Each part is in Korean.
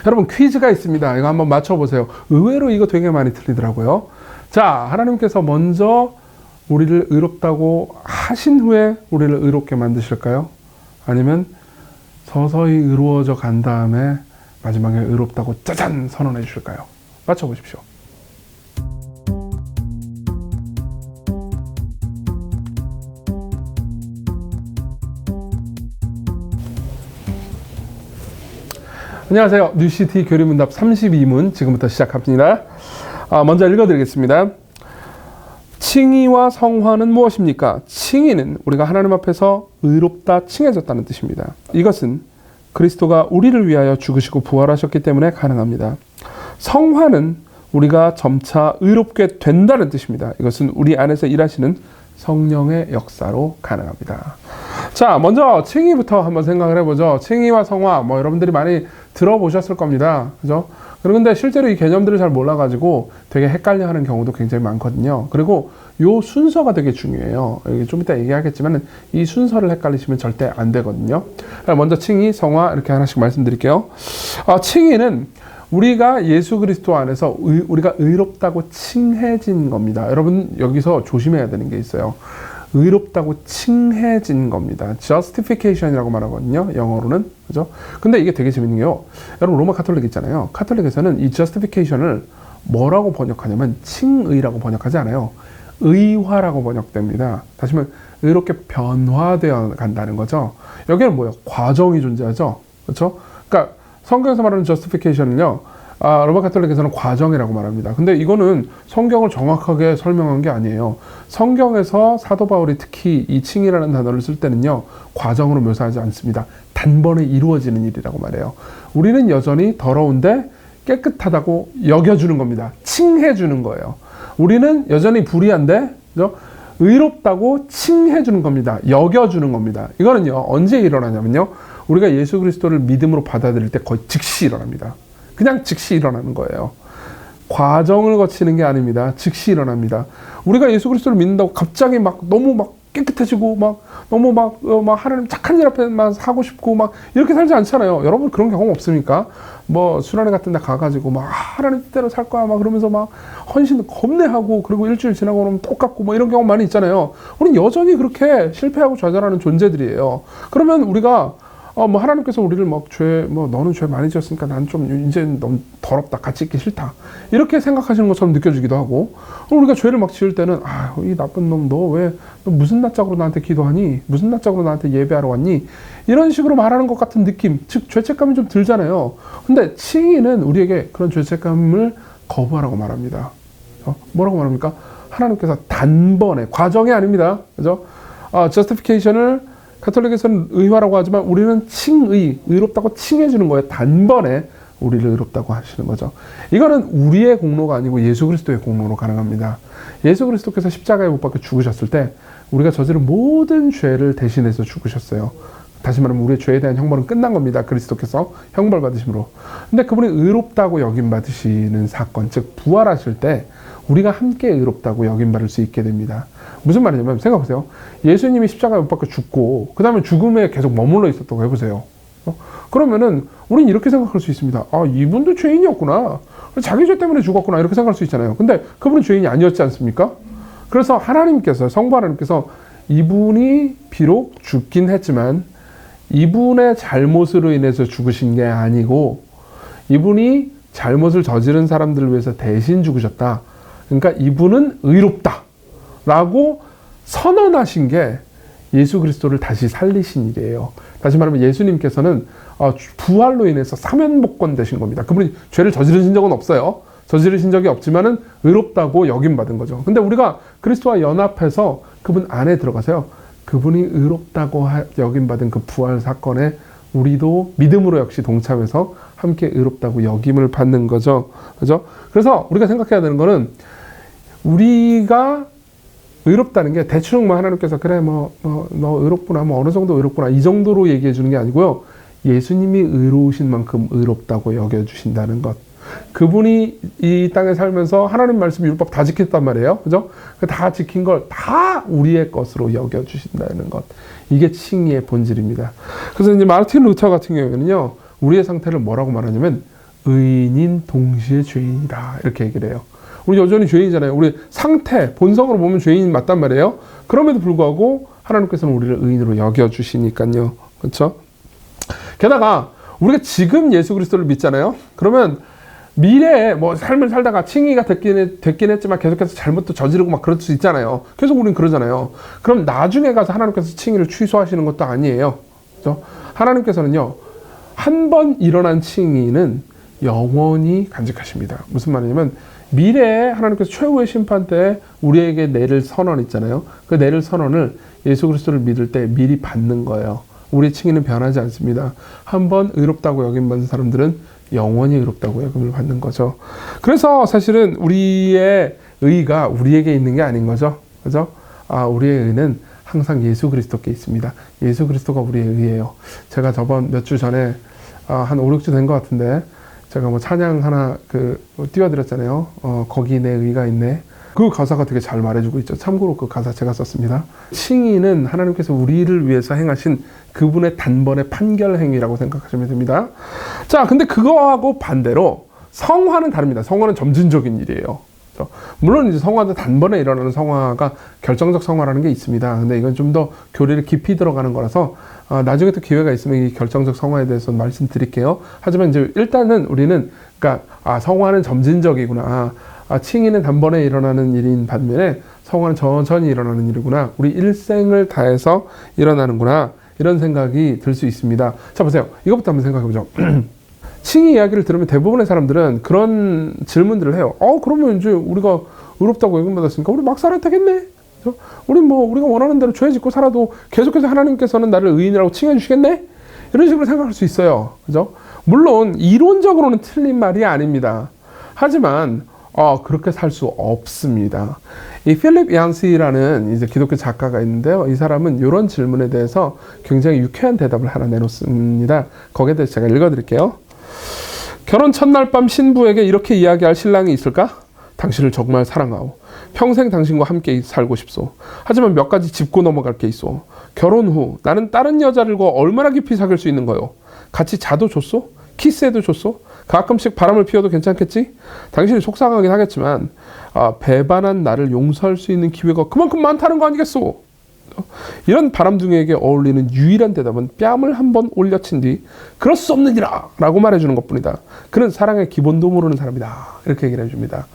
여러분 퀴즈가 있습니다. 이거 한번 맞춰보세요. 의외로 이거 되게 많이 틀리더라고요. 자, 하나님께서 먼저 우리를 의롭다고 하신 후에 우리를 의롭게 만드실까요? 아니면 서서히 의로워져 간 다음에 마지막에 의롭다고 짜잔 선언해 주실까요? 맞춰보십시오. 안녕하세요. 뉴시티 교리문답 32문 지금부터 시작합니다. 먼저 읽어드리겠습니다. 칭의와 성화는 무엇입니까? 칭의는 우리가 하나님 앞에서 의롭다 칭해졌다는 뜻입니다. 이것은 그리스도가 우리를 위하여 죽으시고 부활하셨기 때문에 가능합니다. 성화는 우리가 점차 의롭게 된다는 뜻입니다. 이것은 우리 안에서 일하시는 성령의 역사로 가능합니다. 자, 먼저 칭의부터 한번 생각을 해보죠. 칭의와 성화, 여러분들이 많이 들어보셨을 겁니다. 그죠? 그런데 실제로 이 개념들을 잘 몰라가지고 되게 헷갈려 하는 경우도 굉장히 많거든요. 그리고 요 순서가 되게 중요해요. 좀 이따 얘기하겠지만 이 순서를 헷갈리시면 절대 안 되거든요. 먼저 칭의, 성화 이렇게 하나씩 말씀드릴게요. 칭의는 우리가 예수 그리스도 안에서 우리가 의롭다고 칭해진 겁니다. 여러분 여기서 조심해야 되는 게 있어요. 의롭다고 칭해진 겁니다. justification이라고 말하거든요. 영어로는. 그죠? 근데 이게 되게 재밌는 게요. 여러분 로마 카톨릭 있잖아요. 카톨릭에서는 이 justification을 뭐라고 번역하냐면 칭의라고 번역하지 않아요. 의화라고 번역됩니다. 다시 말하면 의롭게 변화되어 간다는 거죠. 여기는 뭐예요? 과정이 존재하죠. 그렇죠? 그러니까 성경에서 말하는 justification은요. 로마 카톨릭에서는 과정이라고 말합니다. 근데 이거는 성경을 정확하게 설명한 게 아니에요. 성경에서 사도 바울이 특히 이 칭의라는 단어를 쓸 때는요. 과정으로 묘사하지 않습니다. 단번에 이루어지는 일이라고 말해요. 우리는 여전히 더러운데 깨끗하다고 여겨주는 겁니다. 칭해주는 거예요. 우리는 여전히 불의한데 그죠? 의롭다고 칭해주는 겁니다. 여겨주는 겁니다. 이거는요. 언제 일어나냐면요. 우리가 예수 그리스도를 믿음으로 받아들일 때 거의 즉시 일어납니다. 그냥 즉시 일어나는 거예요. 과정을 거치는 게 아닙니다. 즉시 일어납니다. 우리가 예수 그리스도를 믿는다고 갑자기 너무 깨끗해지고 너무 하나님 착한 일 앞에만 하고 싶고 이렇게 살지 않잖아요. 여러분 그런 경험 없습니까? 수련회 같은 데 가가지고 하나님 뜻대로 살 거야 그러면서 헌신 겁내하고 그리고 일주일 지나고 그러면 똑같고 이런 경험 많이 있잖아요. 우리는 여전히 그렇게 실패하고 좌절하는 존재들이에요. 그러면 우리가 하나님께서 우리를 너는 죄 많이 지었으니까 난 좀 이제 너무 더럽다. 같이 있기 싫다. 이렇게 생각하시는 것처럼 느껴지기도 하고, 우리가 죄를 지을 때는, 이 나쁜 놈, 너 무슨 낯짝으로 나한테 기도하니? 무슨 낯짝으로 나한테 예배하러 왔니? 이런 식으로 말하는 것 같은 느낌, 즉, 죄책감이 좀 들잖아요. 근데 칭의는 우리에게 그런 죄책감을 거부하라고 말합니다. 뭐라고 말합니까? 하나님께서 단번에, 과정이 아닙니다. 그죠? justification을 카톨릭에서는 의화라고 하지만 우리는 칭의, 의롭다고 칭해주는 거예요. 단번에 우리를 의롭다고 하시는 거죠. 이거는 우리의 공로가 아니고 예수 그리스도의 공로로 가능합니다. 예수 그리스도께서 십자가에 못 박혀 죽으셨을 때 우리가 저지른 모든 죄를 대신해서 죽으셨어요. 다시 말하면 우리의 죄에 대한 형벌은 끝난 겁니다. 그리스도께서 형벌 받으심으로. 근데 그분이 의롭다고 여김받으시는 사건, 즉 부활하실 때 우리가 함께 의롭다고 여김받을 수 있게 됩니다. 무슨 말이냐면 생각해보세요. 예수님이 십자가에 못 박혀 죽고 그 다음에 죽음에 계속 머물러 있었다고 해보세요. 그러면은 우린 이렇게 생각할 수 있습니다. 이분도 죄인이었구나. 자기 죄 때문에 죽었구나. 이렇게 생각할 수 있잖아요. 근데 그분은 죄인이 아니었지 않습니까? 그래서 하나님께서, 성부 하나님께서 이분이 비록 죽긴 했지만 이분의 잘못으로 인해서 죽으신 게 아니고 이분이 잘못을 저지른 사람들을 위해서 대신 죽으셨다. 그러니까 이분은 의롭다 라고 선언하신 게 예수 그리스도를 다시 살리신 일이에요. 다시 말하면 예수님께서는 부활로 인해서 사면복권 되신 겁니다. 그분이 죄를 저지르신 적은 없어요. 저지르신 적이 없지만은 의롭다고 여김받은 거죠. 근데 우리가 그리스도와 연합해서 그분 안에 들어가서요. 그분이 의롭다고 여김받은 그 부활 사건에 우리도 믿음으로 역시 동참해서 함께 의롭다고 여김을 받는 거죠. 그죠? 그래서 우리가 생각해야 되는 거는 우리가 의롭다는 게 대충 하나님께서 그래 너 의롭구나 어느 정도 의롭구나 이 정도로 얘기해 주는 게 아니고요. 예수님이 의로우신 만큼 의롭다고 여겨주신다는 것. 그분이 이 땅에 살면서 하나님 말씀 율법 다 지켰단 말이에요. 그죠? 다 지킨 걸 다 우리의 것으로 여겨주신다는 것. 이게 칭의의 본질입니다. 그래서 이제 마르틴 루터 같은 경우에는요. 우리의 상태를 뭐라고 말하냐면 의인인 동시에 죄인이다. 이렇게 얘기를 해요. 우리 여전히 죄인이잖아요. 우리 상태, 본성으로 보면 죄인 맞단 말이에요. 그럼에도 불구하고 하나님께서는 우리를 의인으로 여겨주시니까요. 그렇죠? 게다가 우리가 지금 예수 그리스도를 믿잖아요. 그러면 미래에 뭐 삶을 살다가 칭의가 됐긴 했지만 계속해서 잘못도 저지르고 막 그럴 수 있잖아요. 계속 우리는 그러잖아요. 그럼 나중에 가서 하나님께서 칭의를 취소하시는 것도 아니에요. 그렇죠? 하나님께서는요, 한 번 일어난 칭의는 영원히 간직하십니다. 무슨 말이냐면 미래에 하나님께서 최후의 심판 때 우리에게 내릴 선언 있잖아요. 그 내릴 선언을 예수 그리스도를 믿을 때 미리 받는 거예요. 우리의 칭의는 변하지 않습니다. 한 번 의롭다고 여김받은 사람들은 영원히 의롭다고 여김을 받는 거죠. 그래서 사실은 우리의 의가 우리에게 있는 게 아닌 거죠. 그죠? 우리의 의는 항상 예수 그리스도께 있습니다. 예수 그리스도가 우리의 의예요. 제가 저번 몇 주 전에 한 5, 6주 된 것 같은데 제가 뭐 찬양 하나 띄워드렸잖아요. 거기 내 의가 있네. 그 가사가 되게 잘 말해주고 있죠. 참고로 그 가사 제가 썼습니다. 칭의는 하나님께서 우리를 위해서 행하신 그분의 단번의 판결 행위라고 생각하시면 됩니다. 자, 근데 그거하고 반대로 성화는 다릅니다. 성화는 점진적인 일이에요. 물론 이제 성화도 단번에 일어나는 성화가 결정적 성화라는 게 있습니다. 근데 이건 좀 더 교리를 깊이 들어가는 거라서 나중에 또 기회가 있으면 이 결정적 성화에 대해서 말씀드릴게요. 하지만 이제 일단은 우리는 그러니까 성화는 점진적이구나. 칭의는 단번에 일어나는 일인 반면에 성화는 천천히 일어나는 일이구나. 우리 일생을 다해서 일어나는구나. 이런 생각이 들 수 있습니다. 자, 보세요. 이것부터 한번 생각해보죠. 칭의 이야기를 들으면 대부분의 사람들은 그런 질문들을 해요. 그러면 이제 우리가 의롭다고 여김받았으니까 우리 막 살아야 되겠네? 우리가 원하는 대로 죄 짓고 살아도 계속해서 하나님께서는 나를 의인이라고 칭해 주시겠네? 이런 식으로 생각할 수 있어요. 그죠? 물론 이론적으로는 틀린 말이 아닙니다. 하지만 그렇게 살 수 없습니다. 이 필립 얀시라는 이제 기독교 작가가 있는데요. 이 사람은 이런 질문에 대해서 굉장히 유쾌한 대답을 하나 내놓습니다. 거기에 대해서 제가 읽어드릴게요. 결혼 첫날 밤 신부에게 이렇게 이야기할 신랑이 있을까? 당신을 정말 사랑하오. 평생 당신과 함께 살고 싶소. 하지만 몇 가지 짚고 넘어갈 게 있소. 결혼 후 나는 다른 여자들과 얼마나 깊이 사귈 수 있는 거요? 같이 자도 좋소? 키스해도 좋소? 가끔씩 바람을 피워도 괜찮겠지? 당신이 속상하긴 하겠지만 배반한 나를 용서할 수 있는 기회가 그만큼 많다는 거 아니겠소? 이런 바람둥이에게 어울리는 유일한 대답은 뺨을 한번 올려친 뒤 그럴 수 없느니라 라고 말해주는 것뿐이다. 그는 사랑의 기본도 모르는 사람이다. 이렇게 얘기를 해줍니다.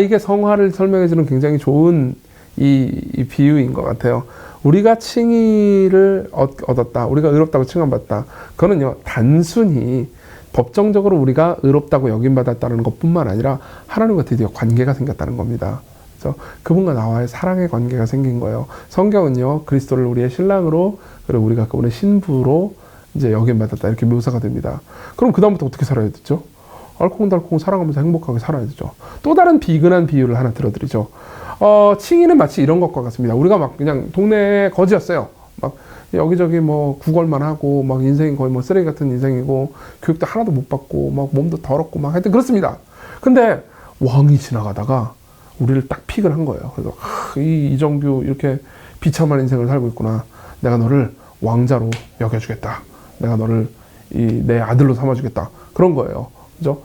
이게 성화를 설명해주는 굉장히 좋은 이 비유인 것 같아요. 우리가 칭의를 얻었다. 우리가 의롭다고 칭함받다. 그거는요, 단순히 법정적으로 우리가 의롭다고 여김받았다는 것뿐만 아니라 하나님과 드디어 관계가 생겼다는 겁니다. 그래서 그분과 나와의 사랑의 관계가 생긴 거예요. 성경은요, 그리스도를 우리의 신랑으로, 그리고 우리가 그분의 신부로 이제 여김받았다. 이렇게 묘사가 됩니다. 그럼 그다음부터 어떻게 살아야 되죠? 알콩달콩 사랑하면서 행복하게 살아야 되죠. 또 다른 비근한 비유를 하나 들어드리죠. 칭의는 마치 이런 것과 같습니다. 우리가 막 그냥 동네에 거지였어요. 막 여기저기 뭐 구걸만 하고 막 인생이 거의 뭐 쓰레기 같은 인생이고 교육도 하나도 못 받고 막 몸도 더럽고 막 하여튼 그렇습니다. 근데 왕이 지나가다가 우리를 딱 픽을 한 거예요. 그래서 이정규 이렇게 비참한 인생을 살고 있구나. 내가 너를 왕자로 여겨주겠다. 내가 너를 내 아들로 삼아주겠다. 그런 거예요. 그죠?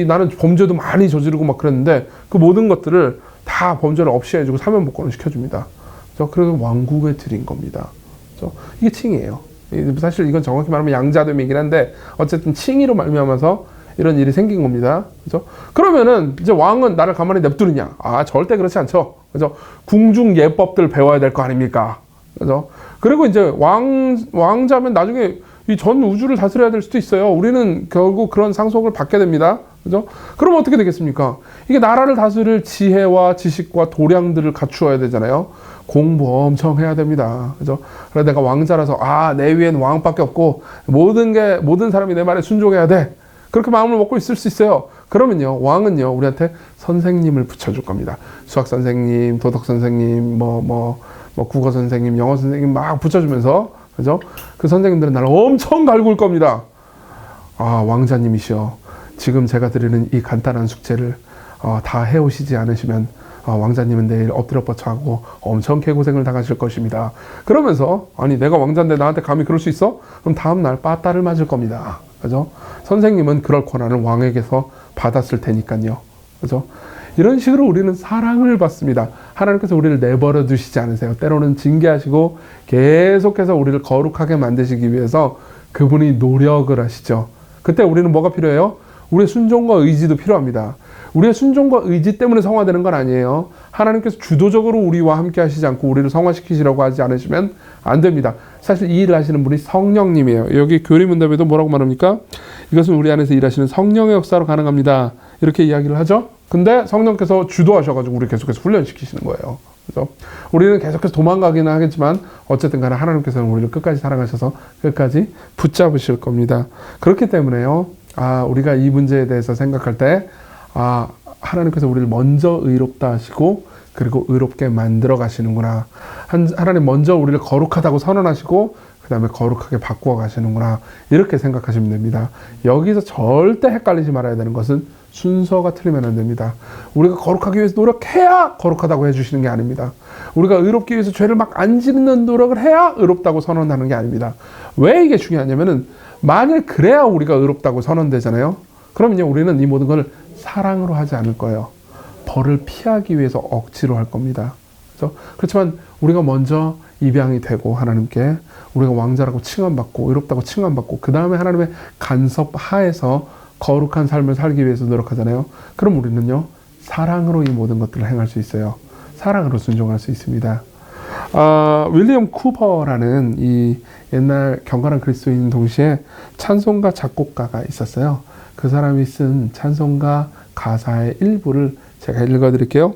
나는 범죄도 많이 저지르고 막 그랬는데 그 모든 것들을 다 범죄를 없이 해주고 사면복권을 시켜줍니다. 그래서 왕국에 드린 겁니다. 이게 칭의예요. 사실 이건 정확히 말하면 양자됨이긴 한데 어쨌든 칭의로 말미암아서 이런 일이 생긴 겁니다. 그죠? 그러면은 이제 왕은 나를 가만히 냅두느냐? 절대 그렇지 않죠. 그죠? 궁중 예법들 배워야 될 거 아닙니까? 그죠? 그리고 이제 왕자면 나중에 이 전 우주를 다스려야 될 수도 있어요. 우리는 결국 그런 상속을 받게 됩니다. 그죠? 그럼 어떻게 되겠습니까? 이게 나라를 다스릴 지혜와 지식과 도량들을 갖추어야 되잖아요. 공부 엄청 해야 됩니다. 그죠? 그래서 내가 왕자라서 내 위엔 왕밖에 없고 모든 사람이 내 말에 순종해야 돼. 그렇게 마음을 먹고 있을 수 있어요. 그러면요, 왕은요, 우리한테 선생님을 붙여줄 겁니다. 수학 선생님, 도덕 선생님, 국어 선생님, 영어 선생님 막 붙여주면서, 그죠? 그 선생님들은 나를 엄청 갈굴 겁니다. 왕자님이시여, 지금 제가 드리는 이 간단한 숙제를 다 해오시지 않으시면 왕자님은 내일 엎드려 뻗쳐하고 엄청 개고생을 당하실 것입니다. 그러면서 내가 왕자인데 나한테 감히 그럴 수 있어? 그럼 다음날 빠따를 맞을 겁니다. 그죠? 선생님은 그럴 권한을 왕에게서 받았을 테니까요. 그죠? 이런 식으로 우리는 사랑을 받습니다. 하나님께서 우리를 내버려 두시지 않으세요. 때로는 징계하시고 계속해서 우리를 거룩하게 만드시기 위해서 그분이 노력을 하시죠. 그때 우리는 뭐가 필요해요? 우리의 순종과 의지도 필요합니다. 우리의 순종과 의지 때문에 성화되는 건 아니에요. 하나님께서 주도적으로 우리와 함께 하시지 않고 우리를 성화시키시려고 하지 않으시면 안 됩니다. 사실 이 일을 하시는 분이 성령님이에요. 여기 교리문답에도 뭐라고 말합니까? 이것은 우리 안에서 일하시는 성령의 역사로 가능합니다. 이렇게 이야기를 하죠. 근데 성령께서 주도하셔가지고 우리 계속해서 훈련시키시는 거예요. 그죠? 우리는 계속해서 도망가기는 하겠지만 어쨌든 간에 하나님께서는 우리를 끝까지 사랑하셔서 끝까지 붙잡으실 겁니다. 그렇기 때문에요. 우리가 이 문제에 대해서 생각할 때 하나님께서 우리를 먼저 의롭다 하시고 그리고 의롭게 만들어 가시는구나. 하나님 먼저 우리를 거룩하다고 선언하시고 그 다음에 거룩하게 바꾸어 가시는구나. 이렇게 생각하시면 됩니다. 여기서 절대 헷갈리지 말아야 되는 것은 순서가 틀리면 안 됩니다. 우리가 거룩하기 위해서 노력해야 거룩하다고 해주시는 게 아닙니다. 우리가 의롭기 위해서 죄를 막 안 짓는 노력을 해야 의롭다고 선언하는 게 아닙니다. 왜 이게 중요하냐면은 만일 그래야 우리가 의롭다고 선언되잖아요. 그러면요 우리는 이 모든 걸 사랑으로 하지 않을 거예요. 벌을 피하기 위해서 억지로 할 겁니다. 그렇죠? 그렇지만 우리가 먼저 입양이 되고 하나님께 우리가 왕자라고 칭함받고 의롭다고 칭함받고 그 다음에 하나님의 간섭 하에서 거룩한 삶을 살기 위해서 노력하잖아요. 그럼 우리는요 사랑으로 이 모든 것들을 행할 수 있어요. 사랑으로 순종할 수 있습니다. 윌리엄 쿠버라는 이 옛날 경건한 그리스도인 동시에 찬송가 작곡가가 있었어요. 그 사람이 쓴 찬송가 가사의 일부를 제가 읽어드릴게요.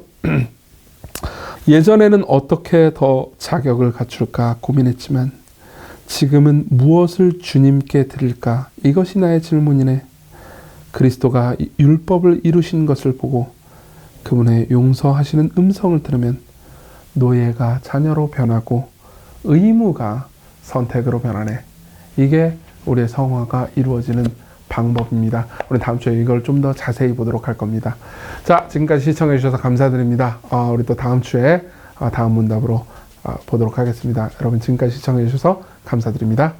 예전에는 어떻게 더 자격을 갖출까 고민했지만 지금은 무엇을 주님께 드릴까? 이것이 나의 질문이네. 그리스도가 율법을 이루신 것을 보고 그분의 용서하시는 음성을 들으면 노예가 자녀로 변하고 의무가 선택으로 변하네. 이게 우리의 성화가 이루어지는 방법입니다. 우리 다음 주에 이걸 좀 더 자세히 보도록 할 겁니다. 자, 지금까지 시청해 주셔서 감사드립니다. 우리 또 다음 주에 다음 문답으로 보도록 하겠습니다. 여러분 지금까지 시청해 주셔서 감사드립니다.